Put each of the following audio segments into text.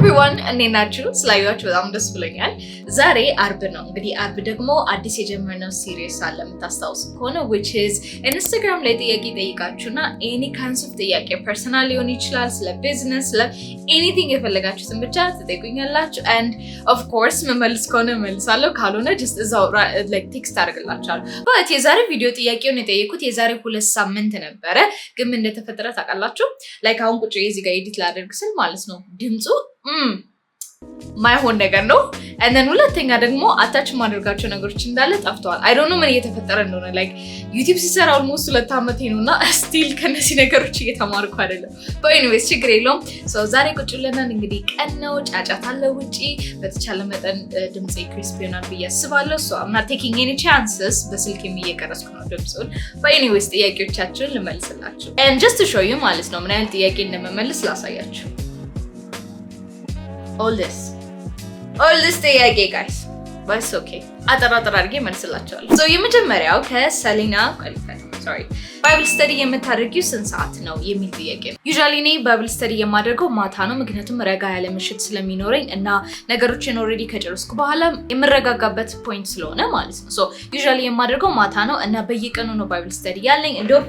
everyone እንዴት ናችሁ? ስላያችሁ በጣም ደስ ብሎኛል። ዛሬ አርብ ነው። እንግዲህ አርብ ደግሞ አዲስ የጀመርነው ሲሪየስ አለ የምታስታውሱ ከሆነ which is ኢንስታግራም ላይ ጥያቄ ጠይቃችሁና any kinds of ጥያቄ ፐርሰናል ሊሆን ይችላል፣ ስለ ቢዝነስ፣ ስለ anything የፈለጋችሁትን ብቻ ትጠይቁኛላችሁ and of course መመልስ ከሆነ መልሳለሁ፣ ካልሆነ just እዛው like ቴክስት አድርግላችኋለሁ። but የዛሬ ቪዲዮ ጥያቄውን የጠየኩት የዛሬ 2 ሳምንት ነበረ፣ ግን ምን እንደተፈጠረ ታውቃላችሁ? like አሁን ቁጭ እዚህ ጋር ኤዲት ላደርግ ስል ማለት ነው ድምፁ ማይሆን ነገር ነው and then ሁለተኛ ደግሞ አታች ማድረጋቸው ነገሮች እንዳለ ጠፍተዋል። I don't know ምን እየተፈጠረ እንደሆነ like ዩቲዩብ ሲሰራ almost 2 ዓመቴ ነውና still ከነዚህ ነገሮች እየተማርኩ አይደለም። but anyways ችግር የለውም። so ዛሬ ቁጭ ብለናል። እንግዲህ ቀን ነው፣ ጫጫታ አለ ውጪ። በተቻለ መጠን ድምጼ ክሪስፒ ይሆናል ብዬ አስባለሁ። so I'm not taking any chances። በስልክ እየቀረስኩ ነው ድምጹን። but anyways ጥያቄዎቻችሁን ልመልስላችሁ and just to show you ማለት ነው ምን አይነት ጥያቄ እንደምመልስ ላሳያችሁ። all this ጥያቄ guys but it's okay አጠራጠር አድርጌ መልስላችኋለሁ። so የመጀመሪያው ከሰሊና ባይብል ስተዲ የምታደርጊው ስንት ሰዓት ነው የሚል ጥያቄ ነው። ዩዥዋሊ እኔ ባይብል ስተዲ የማደርገው ማታ ነው፣ ምክንያቱም ረጋ ያለ ምሽት ስለሚኖረኝ እና ነገሮችን ኦልሬዲ ከጨረስኩ በኋላ የምረጋጋበት ፖይንት ስለሆነ ማለት ነው። so ዩዥዋሊ የማደርገው ማታ ነው እና በየቀኑ ነው ባይብል ስተዲ ያለኝ። እንደውም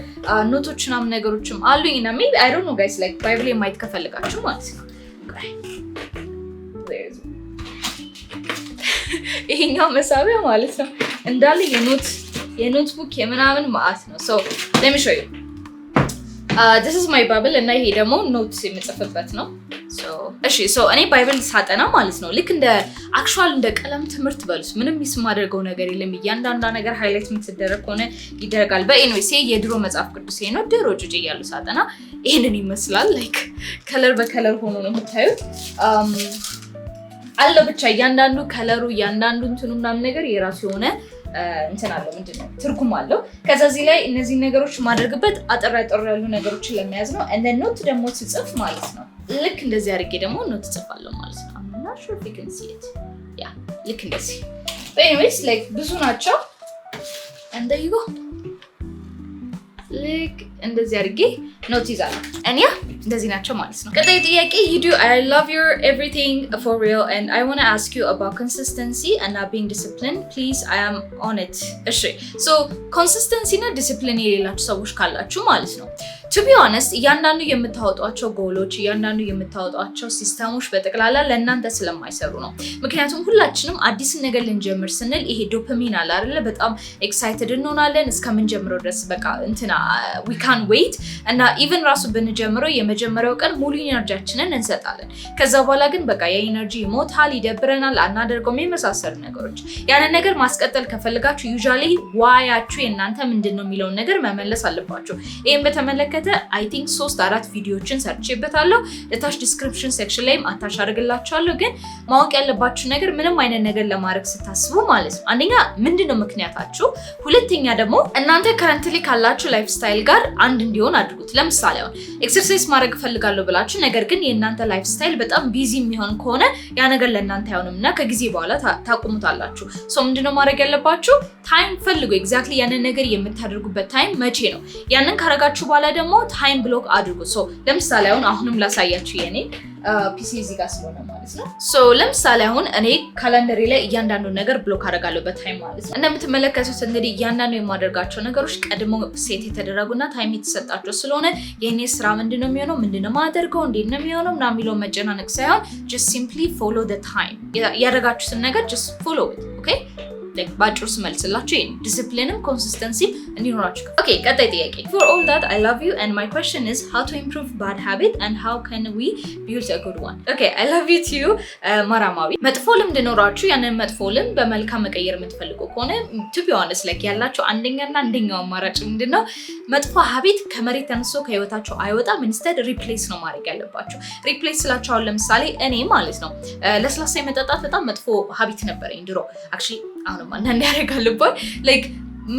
ኖቶችና ነገሮችም አሉኝ እና maybe I don't know guys like ባይብል የማየት ከፈለጋችሁ ማለት ነው ይሄኛው መሳቢያ ማለት ነው እንዳለ የኖትቡክ የምናምን ማአት ነው። so let me show you this is my bible እና ይሄ ደግሞ ኖትስ የምጽፍበት ነው። እሺ እኔ ባይብል ሳጠና ማለት ነው ልክ እንደ አክቹዋል እንደ ቀለም ትምህርት በሉስ ምንም የማደርገው ነገር የለም። እያንዳንዱ ነገር ሃይላይት የምትደረግ ሆነ ይደረጋል። በኤንዌስ የድሮ መጽሐፍ ቅዱስ ነው። ድሮ ጭጭ እያሉ ሳጠና ይሄንን ይመስላል። ላይክ ከለር በከለር ሆኖ ነው የምታዩት አለው ብቻ እያንዳንዱ ከለሩ እያንዳንዱ እንትኑ ምናምን ነገር የራሱ የሆነ እንትን አለው ምንድነው ትርጉም አለው። ከዛ እዚህ ላይ እነዚህ ነገሮች ማድረግበት አጠር ያሉ ነገሮችን ለመያዝ ነው። and then ኖት ደግሞ ጽፍ ማለት ነው ልክ እንደዚህ አድርጌ ደግሞ ኖት ጽፋለሁ ማለት ነው። I'm not sure if you can see it yeah ልክ እንደዚህ but anyways like ብዙ ናቸው and there you go ልክ እንደዚህ አድርጌ ኖት ይዛለሁ and yeah እንደዚህ ናቸው ማለት ነው። ቀጣይ ጥያቄ you do I love your everything for real and I want to ask you about consistency and not being disciplined please I am on it እሺ so consistency እና discipline የሌላችሁ ሰዎች ካላችሁ ማለት ነው to be honest እያንዳንዱ የምታወጧቸው ጎሎች እያንዳንዱ የምታወጧቸው ሲስተሞች በጠቅላላ ለእናንተ ስለማይሰሩ ነው። ምክንያቱም ሁላችንም አዲስ ነገር ልንጀምር ስንል ይሄ ዶፓሚን አለ አይደለ በጣም ኤክሳይትድ እንሆናለን እስከምንጀምረው ድረስ በቃ እንትና we can't wait እና even ራሱ ብንጀምረው የመጀመሪያው ቀን ሙሉ ኢነርጂያችንን እንሰጣለን። ከዛ በኋላ ግን በቃ የኢነርጂ ይሞታል፣ ይደብረናል፣ አናደርገውም የመሳሰሉ ነገሮች። ያንን ነገር ማስቀጠል ከፈልጋችሁ ዩዥዋሊ ዋያችሁ የእናንተ ምንድነው የሚለውን ነገር መመለስ አለባችሁ። ይሄን በተመለከተ I think 3-4 ቪዲዮዎችን ሰርቼበታለሁ። ለታች ዲስክሪፕሽን ሴክሽን ላይም አታች አድርግላችኋለሁ። ግን ማወቅ ያለባችሁ ነገር ምንም አይነት ነገር ለማድረግ ስታስቡ ማለት ነው አንደኛ ምንድነው ምክንያታችሁ፣ ሁለተኛ ደግሞ እናንተ ከረንትሊ ካላችሁ ላይፍ ስታይል ጋር አንድ እንዲሆን አድርጉት። ለምሳሌ አሁን ኤክሰርሳይዝ ማድረግ ፈልጋለሁ ብላችሁ ነገር ግን የእናንተ ላይፍ ስታይል በጣም ቢዚ የሚሆን ከሆነ ያ ነገር ለእናንተ አይሆንምና ከጊዜ በኋላ ታቁሙታላችሁ። ምንድነው ማድረግ ያለባችሁ ታይም ፈልጉ። ኤግዛክትሊ ያንን ነገር የምታደርጉበት ታይም መቼ ነው። ያንን ካረጋችሁ በኋላ ደግሞ ታይም ብሎክ አድርጉ። ለምሳሌ አሁንም ላሳያችሁ የኔ ፒሲ እዚህ ጋር ስለሆነ ማለት ነው። ለምሳሌ አሁን እኔ ካላንደሪ ላይ እያንዳንዱ ነገር ብሎክ አደርጋለሁ በታይም ማለት ነው። እንደምትመለከቱት እንግዲህ እያንዳንዱ የማደርጋቸው ነገሮች ቀድሞ ሴት የተደረጉና ታይም የተሰጣቸው ስለሆነ የኔ ስራ ምንድነው የሚሆነው ምንድነው ማደርገው እንዴት ነው የሚሆነው ምናምን የሚለው መጨናነቅ ሳይሆን just simply follow the time ያደረጋችሁትን ነገር just follow it okay like ባጭሩ ስመልስላችሁ ይሄን ዲሲፕሊንም ኮንሲስተንሲ እንዲኖራችሁ። ኦኬ ቀጣይ ጥያቄ for all that I love you and my question is how to improve bad habit and how can we build a good one okay I love you too ማራማዊ መጥፎ ልምድ ኖራችሁ ያንን መጥፎ ልምድ በመልካም መቀየር የምትፈልጉ ከሆነ to be honest like ያላችሁ አንደኛው አማራጭ ምንድነው መጥፎ ሀቢት ከመሬት ተነስቶ ከህይወታችሁ አይወጣም። ኢንስቴድ ሪፕሌስ ነው ማድረግ ያለባችሁ። ሪፕሌስ ስላችሁ አሁን ለምሳሌ እኔ ማለት ነው ለስላሳ የመጠጣት በጣም መጥፎ ሀቢት ነበረኝ ድሮ actually አሁንም አንዳንዴ ያደርጋለሁ like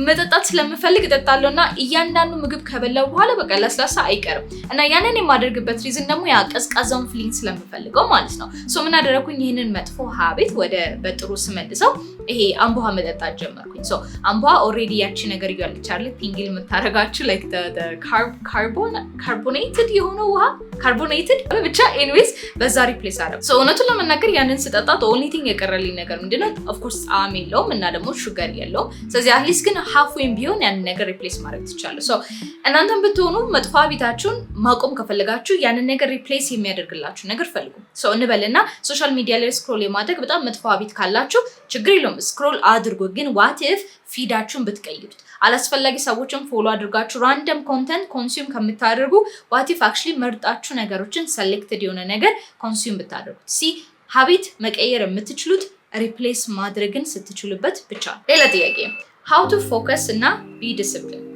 መጠጣት ስለምፈልግ እጠጣለሁና እያንዳንዱ ምግብ ከበላው በኋላ በቃ ለስላሳ አይቀርም እና ያንን የማደርግበት ሪዝን ደግሞ ያ ቀዝቃዛውን ፊሊንግ ስለምፈልገው ማለት ነው። ሶ ምን አደረኩኝ? ይሄንን መጥፎ ሀቢት ወደ በጥሩ ስመልሰው ይሄ አምቦሃ መጠጣት ጀመርኩኝ። ሶ አምቦሃ ኦልሬዲ ያቺ ነገር ይያለች አይደል ቲንግል የምታረጋችሁ like the carbonated የሆነው ውሃ ካርቦኔትድ ብቻ ኤኒዌይስ በዛ ሪፕሌስ አደረኩ። ሶ እውነቱን ለመናገር ያንን ስጠጣ the only thing የቀረልኝ ነገር ምንድነው of course ጣዕም የለውም እና ደግሞ ሹገር የለውም። ስለዚህ አትሊስት ግን halfway ቢሆን ያንን ነገር ሪፕሌስ ማድረግ ትችላለህ። ሶ እናንተም ብትሆኑ መጥፎ ሀቢታችሁን ማቆም ከፈለጋችሁ ያንን ነገር ሪፕሌስ የሚያደርግላችሁ ነገር ፈልጉ። ሶ እንበልና ሶሻል ሚዲያ ላይ ስክሮል የማድረግ በጣም መጥፎ ሀቢት ካላችሁ ችግር የለውም ስክሮል አድርጎ፣ ግን what if ፊዳችሁን ብትቀይሩት አላስፈላጊ ሰዎችን ፎሎ አድርጋችሁ ራንደም ኮንተንት ኮንሱም ከምታደርጉ what if actually መርጣችሁ ነገሮችን ሴሌክትድ የሆነ ነገር ኮንሱም ብታደርጉት። ሀቢት መቀየር የምትችሉት ሪፕሌስ ማድረግን ስትችሉበት ብቻ። ሌላ ጥያቄ how to focus እና be disciplined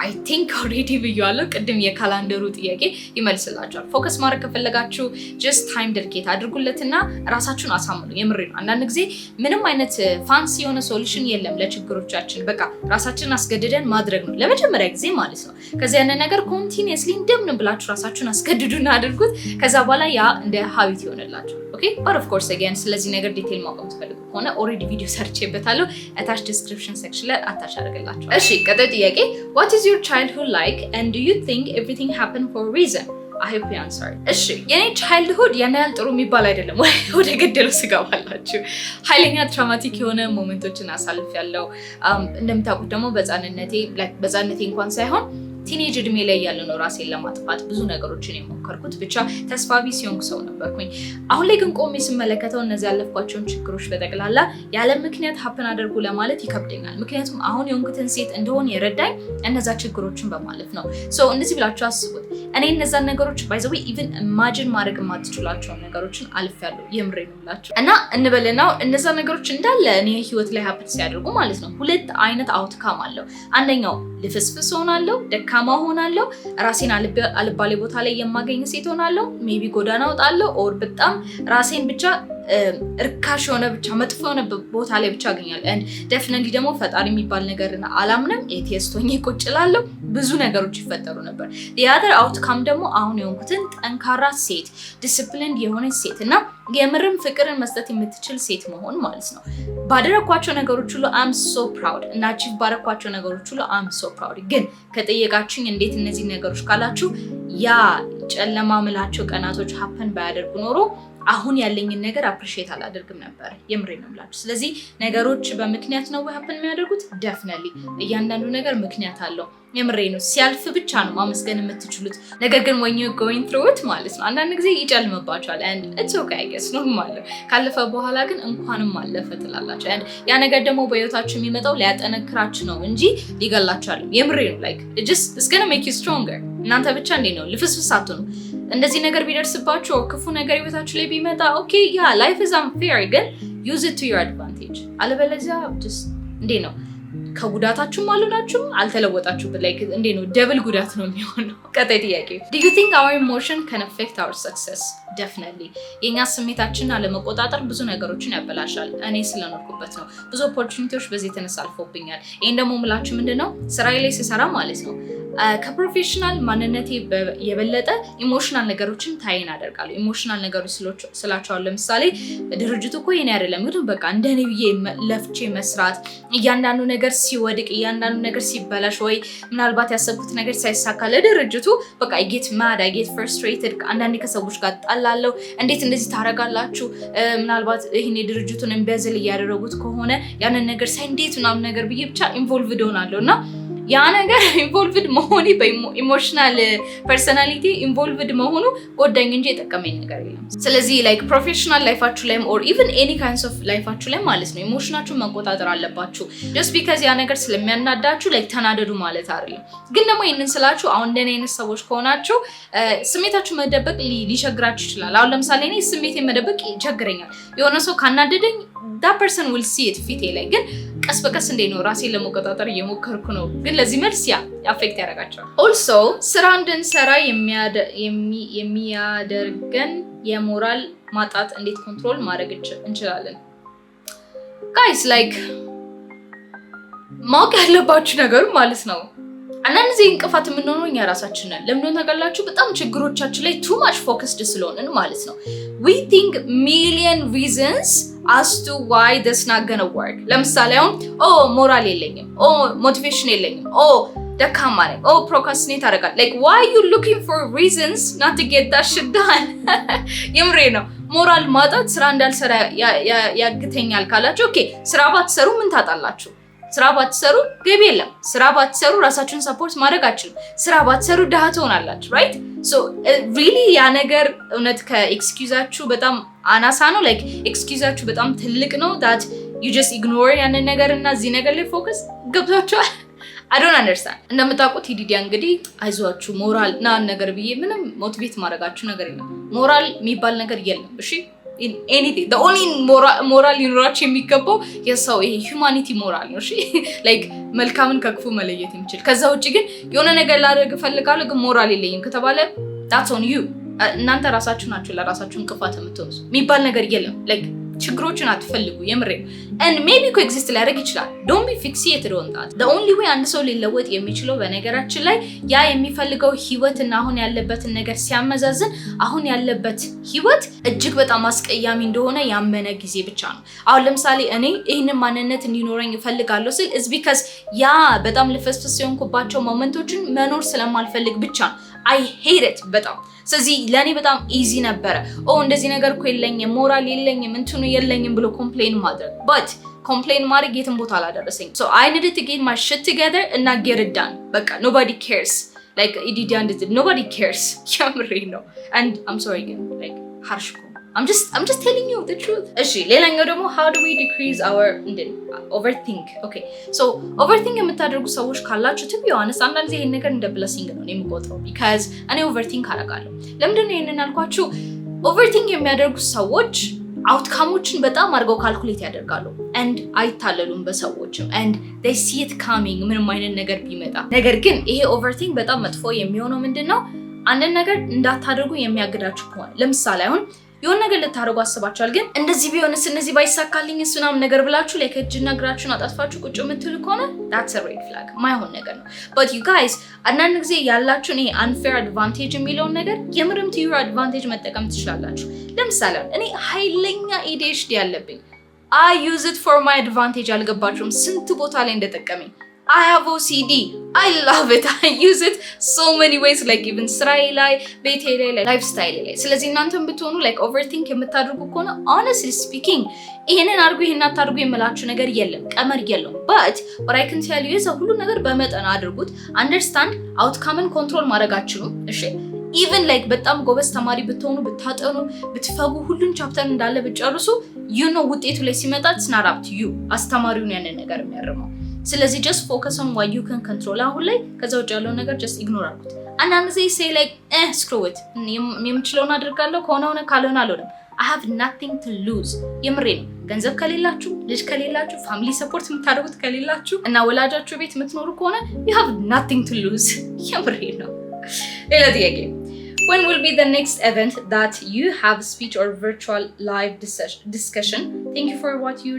I think already ብያለሁ። ቅድም የካላንደሩ ጥያቄ ይመልስላችኋል። ፎከስ ማድረግ ከፈለጋችሁ just time dedicate አድርጉለትና ራሳችሁን አሳምኑ። የምሬ ነው። አንዳንድ ጊዜ ምንም አይነት ፋንሲ የሆነ ሶሉሽን የለም ለችግሮቻችን። በቃ ራሳችንን አስገድደን ማድረግ ነው ለመጀመሪያ ጊዜ ማለት ነው። ከዛ ያንን ነገር ኮንቲኒየስሊ እንደምን ብላችሁ ራሳችሁን አስገድዱና አድርጉት። ከዛ በኋላ ያ እንደ ሀቢት ይሆንላችሁ። ኦኬ but of course again ስለዚህ ነገር ዲቴል ማወቅ ትፈልጉ ከሆነ already ቪዲዮ ሰርቼበታለሁ attach description section ላይ አታች አድርግላችሁ። እሺ ቀጣይ ጥያቄ what is your childhood like and do you think everything happened for a reason? I hope you answer. እሺ የኔ childhood ያን ያህል ጥሩ የሚባል አይደለም። ወደ ገደለው ስገባላችሁ ኃይለኛ ትራውማቲክ የሆነ ሞመንቶችን አሳልፌያለሁ። እንደምታውቁት ደግሞ በዛነቴ እንኳን ሳይሆን ቲኔጅ እድሜ ላይ ያለ ነው ራሴን ለማጥፋት ብዙ ነገሮችን የሞከርኩት። ብቻ ተስፋ ቢስ የሆንኩ ሰው ነበርኩኝ። አሁን ላይ ግን ቆሜ ስመለከተው እነዚህ ያለፍኳቸውን ችግሮች በጠቅላላ ያለ ምክንያት ሀፕን አድርጉ ለማለት ይከብደኛል። ምክንያቱም አሁን የሆንኩትን ሴት እንደሆን የረዳኝ እነዛ ችግሮችን በማለፍ ነው። ሶ እንደዚህ ብላችሁ አስቡት። እኔ እነዛን ነገሮች ባይ ዘ ዌይ ኢቭን ኢማጂን ማድረግ የማትችሏቸውን ነገሮችን አልፌያለሁ። የምሬ ነው የምላችሁ እና እንበልና እነዛ ነገሮች እንዳለ እኔ ህይወት ላይ ሀፕን ሲያደርጉ ማለት ነው ሁለት አይነት አውትካም አለው። አንደኛው ልፍስፍስ ሆናለሁ፣ ደካማ ሆናለሁ፣ ራሴን አልባሌ ቦታ ላይ የማገኝ ሴት ሆናለሁ፣ ሜቢ ጎዳና ወጣለሁ፣ ኦር በጣም ራሴን ብቻ እርካሽ የሆነ ብቻ መጥፎ የሆነ ቦታ ላይ ብቻ አገኛለሁ። and definitely ደግሞ ፈጣሪ የሚባል ነገርና አላምንም ኤቲስቶኝ ቁጭ እላለሁ። ብዙ ነገሮች ይፈጠሩ ነበር። the other outcome ደግሞ አሁን የሆንኩትን ጠንካራ ሴት፣ ዲሲፕሊንድ የሆነች ሴት እና የምርም ፍቅርን መስጠት የምትችል ሴት መሆን ማለት ነው። ባደረኳቸው ነገሮች ሁሉ I'm so proud እና አቺቭ ባደረኳቸው ነገሮች ሁሉ I'm so proud። ግን ከጠየቃችሁኝ እንዴት እነዚህ ነገሮች ካላችሁ ያ ጨለማ ምላቸው ቀናቶች ሀፕን ባያደርጉ ኖሮ አሁን ያለኝን ነገር አፕሪሺየት አላደርግም ነበር። የምሬ ነው የምላችሁ። ስለዚህ ነገሮች በምክንያት ነው ሀፕን የሚያደርጉት። ዴፊኒትሊ እያንዳንዱ ነገር ምክንያት አለው። የምሬ ነው። ሲያልፍ ብቻ ነው ማመስገን የምትችሉት። ነገር ግን when you going through it ማለት ነው አንዳንድ ጊዜ ይጨልምባችኋል and it's okay I guess normal ነው። ካለፈ በኋላ ግን እንኳንም አለፈ ትላላችሁ and ያ ነገር ደግሞ በህይወታችሁ የሚመጣው ሊያጠነክራችሁ ነው እንጂ ሊገላችሁ አይደለም። የምሬ ነው like it's gonna make you stronger። እናንተ ብቻ እንዴ ነው ልፍስፍስ አትሆኑ። እንደዚህ ነገር ቢደርስባችሁ ክፉ ነገር ህይወታችሁ ላይ ቢመጣ ኦኬ ያ life is unfair ግን use it to your advantage። አለበለዚያ just እንዴ ነው ከጉዳታችሁም አልሆናችሁም አልተለወጣችሁበት like እንዴ ነው ደብል ጉዳት ነው የሚሆነው። ቀጣይ ጥያቄ do you think our emotion can affect our success? Definitely የኛ ስሜታችንን አለመቆጣጠር ብዙ ነገሮችን ያበላሻል። እኔ ስለኖርኩበት ነው። ብዙ ኦፖርቹኒቲዎች በዚህ ተነሳልፎብኛል። ይሄን ደግሞ ምላችሁ ምንድነው ስራዬ ላይ ሲሰራ ማለት ነው ከፕሮፌሽናል ማንነቴ የበለጠ ኢሞሽናል ነገሮችን ታይን አደርጋለሁ። ኢሞሽናል ነገሮች ስላቸዋለሁ ለምሳሌ ድርጅቱ እኮ የኔ አይደለም ግን በቃ እንደኔ ብዬ ለፍቼ መስራት፣ እያንዳንዱ ነገር ሲወድቅ፣ እያንዳንዱ ነገር ሲበላሽ ወይ ምናልባት ያሰብኩት ነገር ሳይሳካ ለድርጅቱ በቃ I get mad, I get frustrated። አንዳንዴ ከሰዎች ጋር ጣላለሁ። እንዴት እንደዚህ ታረጋላችሁ? ምናልባት ይሄኔ ድርጅቱን እንበዝል እያደረጉት ከሆነ ያንን ነገር ሳይ እንዴት ምናምን ነገር ብዬ ብቻ ኢንቮልቭድ ሆናለሁና ያ ነገር ኢንቮልቭድ መሆኔ በኢሞሽናል ፐርሰናሊቲ ኢንቮልቭድ መሆኑ ጎዳኝ እንጂ የጠቀመኝ ነገር የለም። ስለዚህ ላይክ ፕሮፌሽናል ላይፋችሁ ላይም ኦር ኢቭን ኤኒ ካይንድስ ኦፍ ላይፋችሁ ላይ ማለት ነው ኢሞሽናችሁን መቆጣጠር አለባችሁ። ጀስት ቢካዝ ያ ነገር ስለሚያናዳችሁ ላይክ ተናደዱ ማለት አይደለም። ግን ደግሞ ይሄንን ስላችሁ አሁን እንደኔ አይነት ሰዎች ከሆናችሁ ስሜታችሁ መደበቅ ሊቸግራችሁ ይችላል። አሁን ለምሳሌ እኔ ስሜቴን መደበቅ ይቸግረኛል። የሆነ ሰው ካናደደኝ that person will see it ፊቴ ላይ ግን ቀስ በቀስ እንዴት ነው ራሴን ለመቆጣጠር እየሞከርኩ ነው። ግን ለዚህ መልስ ያ አፌክት ያደርጋቸዋል። also ስራ እንድንሰራ የሚያደርገን የሞራል ማጣት እንዴት ኮንትሮል ማድረግ እንችላለን? guys like ማወቅ ያለባችሁ ነገር ማለት ነው። አንዳንድ ጊዜ እንቅፋት የምንሆነው እኛ ራሳችን ነን። ለምን ታውቃላችሁ? በጣም ችግሮቻችን ላይ too much focused ስለሆንን ማለት ነው። we think million reasons as to why this not gonna work። ለምሳሌ አሁን ሞራል የለኝም፣ ሞቲቬሽን የለኝም፣ ደካማ ነኝ፣ procrastinate አደርጋለሁ። like why you looking for reasons not to get that shit done? የምሬ ነው። ሞራል ማጣት ስራ እንዳልሰራ ያግተኛል ካላችሁ ኦኬ፣ ስራ ባትሰሩ ምን ታጣላችሁ? ስራ ባትሰሩ ገቢ የለም። ስራ ባትሰሩ ራሳችሁን ሰፖርት ማድረግ አትችሉም። ስራ ባትሰሩ ድሃ ትሆናላችሁ። ራይት ሶ ሪሊ ያ ነገር እውነት ከኤክስኪውዛችሁ በጣም አናሳ ነው። ላይክ ኤክስኪውዛችሁ በጣም ትልቅ ነው። ዳት ዩ ጀስት ኢግኖር ያንን ነገር እና እዚህ ነገር ላይ ፎከስ ገብቷችኋል? I don't understand። እንደምታውቁት ሂዲዲያ እንግዲህ አይዟችሁ ሞራል ና ነገር ብዬ ምንም ሞቲቬት ማድረጋችሁ ነገር የለም። ሞራል የሚባል ነገር የለም። እሺ in anything the only moral ሊኖራችሁ የሚገባው የሰው ይሄ humanity moral ነው። እሺ like መልካምን ከክፉ መለየት የሚችል ከዛ ውጪ ግን የሆነ ነገር ላደርግ እፈልጋለሁ ግን ሞራል የለኝም ከተባለ that's on you። እናንተ ራሳችሁ ናችሁ ለራሳችሁ እንቅፋት የምትሆኑት። የሚባል ነገር የለም። like ችግሮችን አትፈልጉ። የምሬ and maybe coexist ሊያደርግ ይችላል። don't be fixated on that። the only way አንድ ሰው ሊለወጥ የሚችለው በነገራችን ላይ ያ የሚፈልገው ህይወት እና አሁን ያለበትን ነገር ሲያመዛዝን አሁን ያለበት ህይወት እጅግ በጣም አስቀያሚ እንደሆነ ያመነ ጊዜ ብቻ ነው። አሁን ለምሳሌ እኔ ይህንን ማንነት እንዲኖረኝ እፈልጋለሁ ስል is because ያ በጣም ልፈስፍስ የሆንኩባቸው ሞመንቶችን መኖር ስለማልፈልግ ብቻ ነው። I hate it በጣም። ስለዚህ ለኔ በጣም ኢዚ ነበረ እንደዚህ ነገር እኮ የለኝም፣ ሞራል የለኝም፣ እንትኑ የለኝም ብሎ ኮምፕሌን ማድረግ። but ኮምፕሌን ማድረግ የትም ቦታ አላደረሰኝ። so I needed to get my shit together እና get it done። በቃ nobody cares like ኢዲዲያ እንደዚህ nobody cares። የምሬ ነው and I'm sorry again like harsh I'm just telling you the truth። እሺ ሌላኛው ደግሞ how do we decrease our overthink? okay so overthink የምታደርጉ ሰዎች ካላችሁ to be honest አንዳንድ ጊዜ ይሄን ነገር እንደ blessing ነው የምቆጥረው because እኔ overthink አደርጋለሁ። ለምንድን ነው ይሄንን አልኳችሁ? overthink የሚያደርጉ ሰዎች አውትካሞችን በጣም አድርገው ካልኩሌት ያደርጋሉ and አይታለሉም በሰዎችም and they see it coming ምንም አይነት ነገር ቢመጣ። ነገር ግን ይሄ overthink በጣም መጥፎ የሚሆነው ምንድነው? አንድን ነገር እንዳታደርጉ የሚያግዳችሁ ከሆነ ለምሳሌ አሁን የሆነ ነገር ልታደርጉ አስባችኋል ግን እንደዚህ ቢሆንስ እነዚህ ባይሳካልኝስ ምናምን ነገር ብላችሁ ላይ ከእጅና እግራችሁን አጣጥፋችሁ ቁጭ የምትሉ ከሆነ that's a red flag። ማይሆን ነገር ነው። but you guys አንዳንድ ጊዜ ያላችሁን ይሄ unfair advantage የሚለውን ነገር የምርም to your advantage መጠቀም ትችላላችሁ። ለምሳሌ እኔ ኃይለኛ ADHD ያለብኝ I use it for my advantage። አልገባችሁም ስንት ቦታ ላይ እንደጠቀመኝ። I have OCD I love it I use it so many ways like even ስራዬ ላይ ቤቴ ላይ ላይፍስታይል ላይ። ስለዚህ እናንተም ብትሆኑ like overthink የምታደርጉ ከሆነ honestly speaking ይሄንን አድርጉ ይሄን አታድርጉ የምላችሁ ነገር የለም፣ ቀመር የለውም። but what I can tell you is ሁሉ ነገር በመጠን አድርጉት። understand outcome ኮንትሮል ማድረግ አትችሉም። እሺ even like በጣም ጎበዝ ተማሪ ብትሆኑ ብታጠኑ ብትፈጉ ሁሉን ቻፕተር እንዳለ ብትጨርሱ you know ውጤቱ ላይ ሲመጣ it's not up to you። አስተማሪውን ያንን ነገር የሚያርመው። ስለዚህ just focus on what you can control አሁን ላይ። ከዛ ውጭ ያለው ነገር just ignore አድርጉት። አንዳንድ ጊዜ say like screw it የምችለውን አድርጋለሁ ከሆነ ካልሆነ አልሆነም። I have nothing to lose። የምሬ ነው። ገንዘብ ከሌላችሁ፣ ልጅ ከሌላችሁ፣ ፋሚሊ ሰፖርት የምታደርጉት ከሌላችሁ እና ወላጃችሁ ቤት የምትኖሩ ከሆነ you have nothing to lose። የምሬ ነው። ሌላ ጥያቄ when will be the next event that you have speech or virtual live discussion? Thank you for what you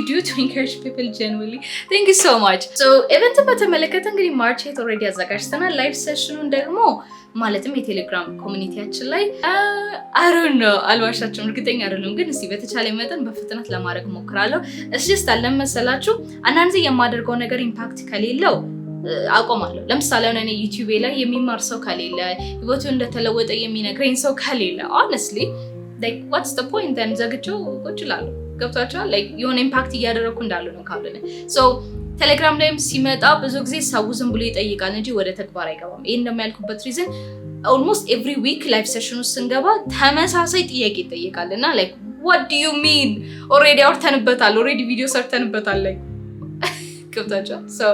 do to encourage people genuinely. Thank you so much. So event በተመለከተ እንግዲህ ማርች ኦልሬዲ አዘጋጅተናል። ላይቭ ሴሽኑን ደግሞ ማለትም የቴሌግራም ኮሚኒቲያችን ላይ I don't know አልዋሻችሁም፣ እርግጠኛ አይደለም ግን እስቲ በተቻለ መጠን በፍጥነት ለማድረግ ሞክራለሁ። እሺ ስታለም መሰላችሁ አንዳንድ ጊዜ የማደርገው ነገር ኢምፓክት ከሌለው አቆማለሁ። ለምሳሌ እኔ ዩቲዩብ ላይ የሚማር ሰው ከሌለ ህይወቱ እንደተለወጠ የሚነግረኝ ሰው ከሌለ honestly like what's the point? then ዘግቼው ቁጭ እላለሁ። ገብቷችኋል? like የሆነ ኢምፓክት እያደረኩ እንዳለው ነው ካልሆነ so ቴሌግራም ላይም ሲመጣ ብዙ ጊዜ ሰው ዝም ብሎ ይጠይቃል እንጂ ወደ ተግባር አይገባም። ይሄን እንደማያልኩበት ሪዝን almost every week live session ውስጥ ስንገባ ተመሳሳይ ጥያቄ ይጠይቃልና like what do you mean? already አውርተንበታል፣ already ቪዲዮ ሰርተንበታል like ገብታችኋል? so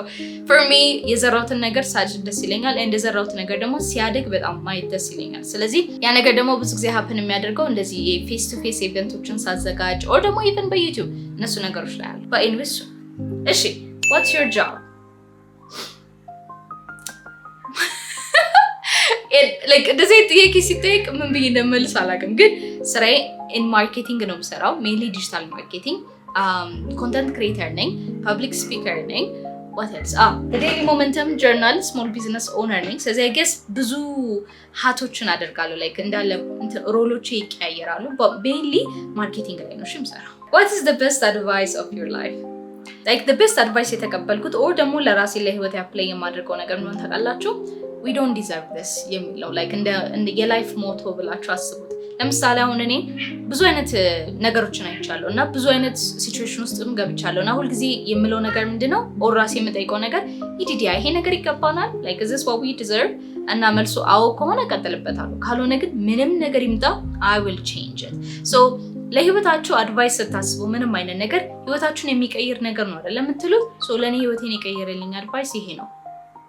for me የዘራሁትን ነገር ሳጭድ ደስ ይለኛል። እንደዘራሁት ነገር ደግሞ ሲያድግ በጣም ማየት ደስ ይለኛል። ስለዚህ ያ ነገር ደግሞ ብዙ ጊዜ happen የሚያደርገው እንደዚህ ፌስ ቱ ፌስ ኢቨንቶችን ሳዘጋጅ or ደግሞ even በዩቲዩብ እነሱ ነገሮች ላይ አሉ። በኢንቨስት እሺ what's your job? like እንደዚህ ጥያቄ ሲጠይቅ ምን ብዬ እንደምልስ አላውቅም፣ ግን ስራዬ in marketing ነው የምሰራው mainly digital marketing ኮንተንት ክሪኤተር ነኝ፣ ፐብሊክ ስፒከር ነኝ። what else? the daily momentum journal small business owner ነኝ። ስለዚህ I guess ብዙ ሀቶችን አደርጋለሁ። like እንዳለ ሮሎቼ ይቀያየራሉ። but mainly ማርኬቲንግ ላይ ነው የምሰራው። what is the best advice of your life? like the best advice የተቀበልኩት or ደግሞ ለራሴ ለህይወት አፕላይ የማደርገው ነገር ምን ታውቃላችሁ? we don't deserve this የሚለው like እንደ የላይፍ ሞቶ ብላችሁ አስቡት። ለምሳሌ አሁን እኔ ብዙ አይነት ነገሮችን አይቻለሁ እና ብዙ አይነት ሲቹዌሽን ውስጥም ገብቻለሁ እና ሁሉ ጊዜ የምለው ነገር ምንድነው ኦር ራሴ የምጠይቀው ነገር ኢዲዲያ ይሄ ነገር ይገባናል like is this what we deserve እና መልሱ አዎ ከሆነ ቀጥልበታለሁ ካልሆነ ግን ምንም ነገር ይምጣ I will change it so ለህይወታችሁ አድቫይስ ስታስቡ ምንም አይነት ነገር ህይወታችሁን የሚቀይር ነገር ነው አይደል የምትሉት so ለኔ ህይወቴን የቀየረልኝ አድቫይስ ይሄ ነው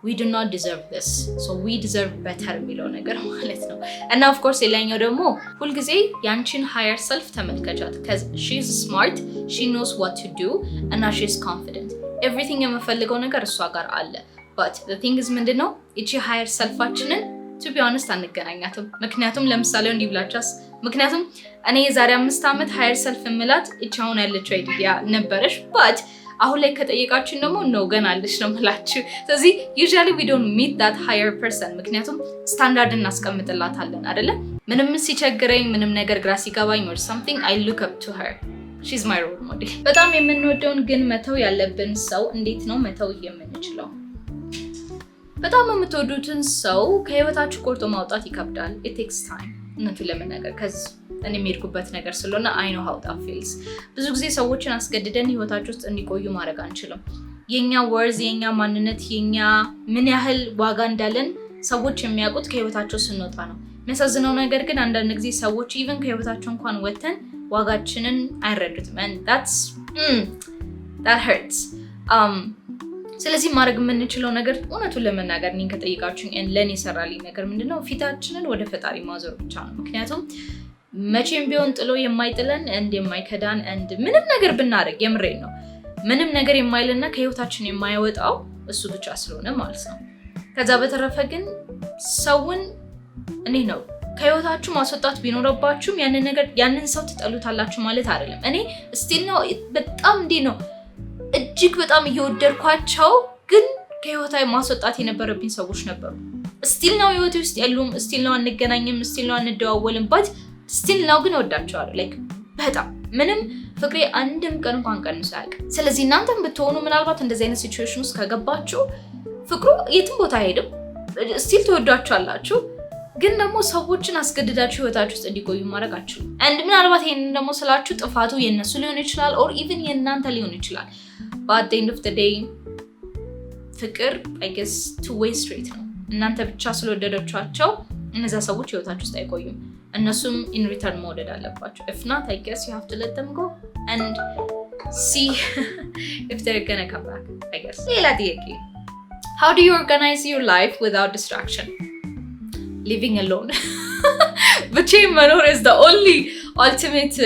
we do not deserve this so we deserve better የሚለው ነገር ማለት ነው እና of course ሌላኛው ደግሞ ሁሉ ጊዜ ያንቺን higher self ተመልከቻት because she is smart she knows what to do and now she is confident everything የምፈልገው ነገር እሷ ጋር አለ but the thing is ምንድነው እቺ higher selfአችንን to be honest አንገናኛትም ምክንያቱም ለምሳሌ እንዲህ ብላችኋስ ምክንያቱም እኔ የዛሬ 5 ዓመት higher self የምላት እቺ አሁን ያለችው አይዲያ ነበረሽ but አሁን ላይ ከጠየቃችን ደግሞ ነው ገና አለሽ ነው ማለት ስለዚህ usually we don't meet that higher person ምክንያቱም ስታንዳርድ እናስቀምጥላታለን አይደለ ምንም ሲቸግረኝ ምንም ነገር ግራ ሲገባኝ or something I look up to her she's my role model በጣም የምንወደውን ግን መተው ያለብን ሰው እንዴት ነው መተው የምንችለው በጣም የምትወዱትን ሰው ከህይወታችሁ ቆርጦ ማውጣት ይከብዳል it takes time እነቱን ለመናገር ከዚ እኔ የሚርኩበት ነገር ስለሆነ I know how that feels ብዙ ጊዜ ሰዎችን አስገድደን ህይወታቸው ውስጥ እንዲቆዩ ማድረግ አንችልም የኛ ወርዝ የኛ ማንነት የኛ ምን ያህል ዋጋ እንዳለን ሰዎች የሚያውቁት ከህይወታቸው ስንወጣ ነው የሚያሳዝነው ነገር ግን አንዳንድ ጊዜ ሰዎች even ከህይወታቸው እንኳን ወተን ዋጋችንን አይረዱትም and that hurts ስለዚህ ማድረግ የምንችለው ነገር እውነቱን ለመናገር እኔን ከጠይቃችሁኝ ለኔ ሰራልኝ ነገር ምንድነው ፊታችንን ወደ ፈጣሪ ማዞር ብቻ ነው ምክንያቱም መቼም ቢሆን ጥሎ የማይጥለን የማይከዳን ምንም ነገር ብናደርግ የምሬን ነው ምንም ነገር የማይልና ከህይወታችን የማይወጣው እሱ ብቻ ስለሆነ ማለት ነው ከዛ በተረፈ ግን ሰውን እኔ ነው ከህይወታችሁ ማስወጣት ቢኖርባችሁም ያንን ሰው ትጠሉታላችሁ ማለት አይደለም እኔ ስቲል ነው በጣም ነው እጅግ በጣም እየወደድኳቸው ግን ከህይወታዬ ማስወጣት የነበረብኝ ሰዎች ነበሩ ስቲል ነው ህይወቴ ውስጥ ያሉም ስቲል ነው አንገናኝም ስቲል ነው አንደዋወልም but ስቲል ነው ግን ወዳቸዋለሁ like በጣም ምንም ፍቅሬ አንድም ቀን እንኳን ቀንሶ አያውቅም ስለዚህ እናንተም ብትሆኑ ምናልባት እንደዚህ አይነት ሲቹዌሽን ውስጥ ከገባችሁ ፍቅሩ የትም ቦታ አይሄድም ስቲል ተወዷቸዋላችሁ ግን ደግሞ ሰዎችን አስገድዳችሁ ህይወታችሁ ውስጥ እንዲቆዩ ማድረግ አትችሉም and ምናልባት ይሄንን ደግሞ ስላችሁ ጥፋቱ የነሱ ሊሆን ይችላል or even የእናንተ ሊሆን ይችላል but at the end of the day ፍቅር I guess two way street ነው እናንተ ብቻ ስለወደዳችኋቸው እነዛ ሰዎች ህይወታችሁ ውስጥ አይቆዩም እነሱም in return መውደድ አለባቸው if not I guess you have to let them go and see if they're gonna come back I guess ሌላ ጥያቄ how do you organize your life without distraction living alone ብቻዬን መኖር is the only ultimate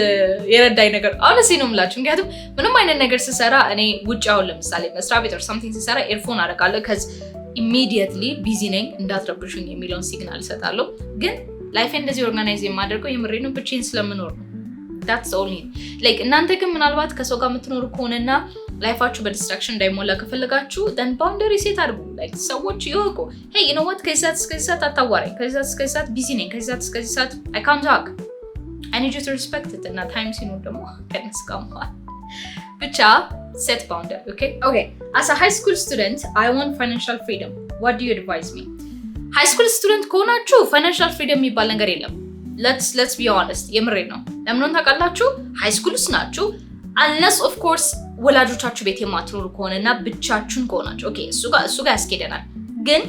የረዳኝ ነገር honestly ነው የምላችሁ ምክንያቱም ምንም አይነት ነገር ስሰራ እኔ ውጭ አሁን ለምሳሌ መስሪያ ቤት or something ስሰራ ኤርፎን አደርጋለሁ cuz immediately busy ነኝ እንዳትረብሹኝ የሚለውን ሲግናል እሰጣለሁ ግን ላይፍ እንደዚህ ኦርጋናይዝ የማደርገው የምሬ ነው ብቻዬን ስለምኖር ነው that's only like እናንተ ግን ምናልባት ከሰው ጋር የምትኖሩ ከሆነና ላይፋችሁ በዲስትራክሽን እንዳይሞላ ከፈለጋችሁ then boundary set አድርጉ like ሰዎች ይወቁ hey you know what ከዚህ ሰዓት አታዋራኝ ከዚህ ሰዓት busy ነኝ ከዚህ ሰዓት I can't talk I need you to respect it እና ታይም ሲኖር ደግሞ ከነስካማል ብቻ set boundary okay as a high school student I want financial freedom what do you advise me high school student ከሆናችሁ financial freedom የሚባል ነገር የለም let's be honest የምሬ ነው ለምን ታውቃላችሁ high schools ናችሁ unless of course ወላጆቻችሁ ቤት የማትኖሩ ከሆነና ብቻችሁን ከሆናችሁ እሱ ጋር ያስኬደናል ግን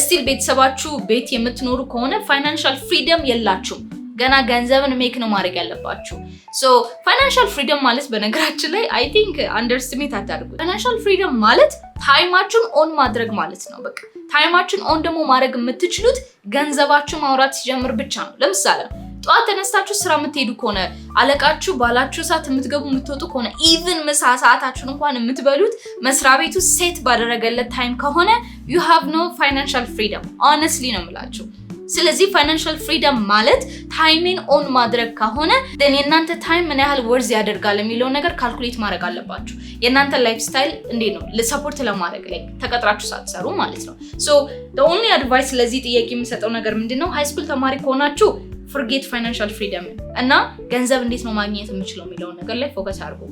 still ቤተሰባችሁ ቤት የምትኖሩ ከሆነ financial freedom የላችሁም ገና ገንዘብን ሜክ ነው ማድረግ ያለባችሁ so financial freedom ማለት በነገራችን ላይ I think underestimate አታድርጉት financial freedom ማለት ታይማችሁን ኦን ማድረግ ማለት ነው በቃ ታይማችሁን ኦን ደግሞ ማድረግ የምትችሉት ገንዘባችሁ ማውራት ሲጀምር ብቻ ነው ለምሳሌ ጠዋት ተነስታችሁ ስራ የምትሄዱ ከሆነ አለቃችሁ ባላችሁ ሰዓት የምትገቡ የምትወጡ ከሆነ even ምሳ ሰዓታችሁን እንኳን የምትበሉት መስሪያ ቤቱ ሴት ባደረገለት ታይም ከሆነ you have no financial freedom honestly ነው የምላችሁ ስለዚህ ፋይናንሻል ፍሪደም ማለት ታይሜን ኦን ማድረግ ከሆነ then የእናንተ ታይም ምን ያህል ወርዝ ያደርጋል የሚለው ነገር ካልኩሌት ማድረግ አለባችሁ። የእናንተ ላይፍ ስታይል እንዴት ነው ለሰፖርት ለማድረግ ላይ ተቀጥራችሁ ሳትሰሩ ማለት ነው። so the only advice ለዚህ ጥያቄ የምሰጠው ነገር ምንድነው ሃይ ስኩል ተማሪ ከሆናችሁ forget financial freedom እና ገንዘብ እንዴት ነው ማግኘት የምችለው የሚለው ነገር ላይ ፎከስ አድርጉ።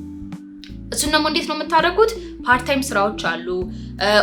እሱን ደግሞ እንዴት ነው የምታደርጉት? ፓርት ታይም ስራዎች አሉ፣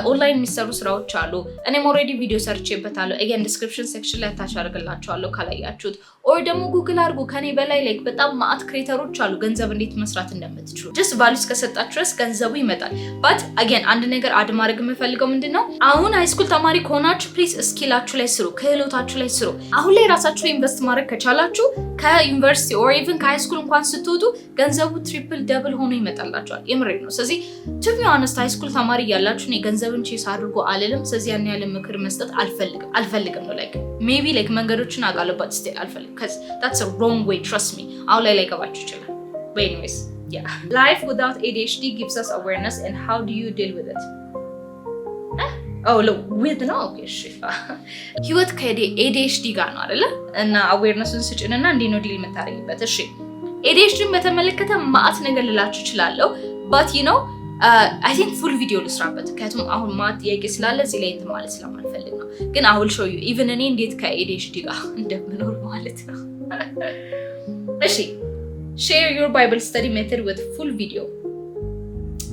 ኦንላይን የሚሰሩ ስራዎች አሉ። እኔም ኦልሬዲ ቪዲዮ ሰርቼበታለሁ። again description section ላይ አታች አድርግላችኋለሁ ካላያችሁት። ኦር ደግሞ ጉግል አድርጉ። ከኔ በላይ ላይክ በጣም ማአት ክሬተሮች አሉ ገንዘብ እንዴት መስራት እንደምትችሉ። just ቫልዩስ ከሰጣችሁ ድረስ ገንዘቡ ይመጣል። but again አንድ ነገር አድ ማድረግ የምፈልገው ምንድነው አሁን ሃይ ስኩል ተማሪ ከሆናችሁ ፕሊዝ ስኪላችሁ ላይ ስሩ፣ ክህሎታችሁ ላይ ስሩ። አሁን ላይ ራሳችሁ ላይ ኢንቨስት ማድረግ ከቻላችሁ ከዩኒቨርሲቲ ኦር ኢቭን ከሃይ ስኩል እንኳን ስትወጡ ገንዘቡ ትሪፕል ደብል ሆኖ ይመጣላችኋል። የምሬ ነው። ስለዚህ to be honest ሃይ ስኩል ተማሪ ያላችሁ ነው ገንዘብን ቼስ አድርጎ አልልም። ስለዚህ ያን ያለ ምክር መስጠት አልፈልግም ነው like maybe like መንገዶችን አጋለባት ስቲል አልፈልግም because that's a wrong way, trust me. አሁን ላይ ገባችሁ ይችላል። but anyways yeah, life without ADHD gives us awareness, and how do you deal with it? oh look with no okay shit ህይወት ከADHD ጋር ነው አይደለ? እና awareness-ን ስጭንና እንዴ ነው ዲል የምታረጊበት? እሺ ADHD-ን በተመለከተ ማአት ነገር ልላችሁ እችላለሁ but you know I think full video ልስራበት ምክንያቱም አሁን ማት ጥያቄ ስላለ እዚህ ላይ እንትን ማለት ስለማልፈልግ ነው። ግን I will show you even እኔ እንዴት ከADHD ጋር እንደምኖር ማለት ነው። እሺ share your Bible study method with full video።